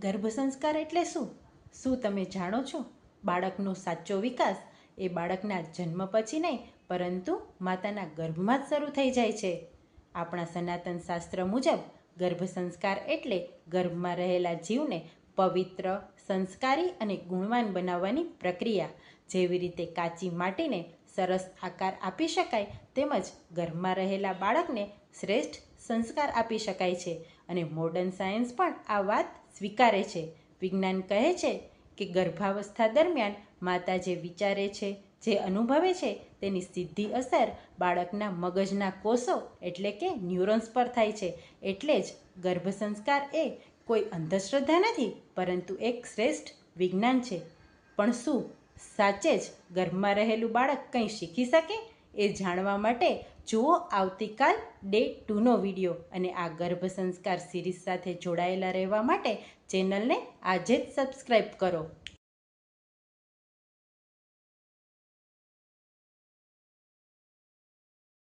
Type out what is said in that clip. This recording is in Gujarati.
ગર્ભ સંસ્કાર એટલે શું? શું તમે જાણો છો? બાળકનો સાચો વિકાસ એ બાળકના જન્મ પછી નહીં, પરંતુ માતાના ગર્ભમાં જ શરૂ થઈ જાય છે. આપણા સનાતન શાસ્ત્ર મુજબ ગર્ભ સંસ્કાર એટલે ગર્ભમાં રહેલા જીવને પવિત્ર, સંસ્કારી અને ગુણવાન બનાવવાની પ્રક્રિયા. જેવી રીતે કાચી માટીને સરસ આકાર આપી શકાય, તેમજ ગર્ભમાં રહેલા બાળકને શ્રેષ્ઠ સંસ્કાર આપી શકાય છે. અને મોડર્ન સાયન્સ પણ આ વાત સ્વીકારે છે. વિજ્ઞાન કહે છે કે ગર્ભાવસ્થા દરમિયાન માતા જે વિચારે છે, જે અનુભવે છે, તેની સીધી અસર બાળકના મગજના કોષો એટલે કે ન્યુરોન્સ પર થાય છે. એટલે જ ગર્ભ સંસ્કાર એ કોઈ અંધશ્રદ્ધા નથી, પરંતુ એક શ્રેષ્ઠ વિજ્ઞાન છે. પણ શું સાચે જ ગર્ભમાં રહેલું બાળક કંઈ શીખી શકે? એ જાણવા માટે જુઓ આવતીકાલ ડે 2નો વિડીયો. અને આ ગર્ભ સંસ્કાર સિરીઝ સાથે જોડાયેલા રહેવા માટે ચેનલને આજે જ સબસ્ક્રાઈબ કરો.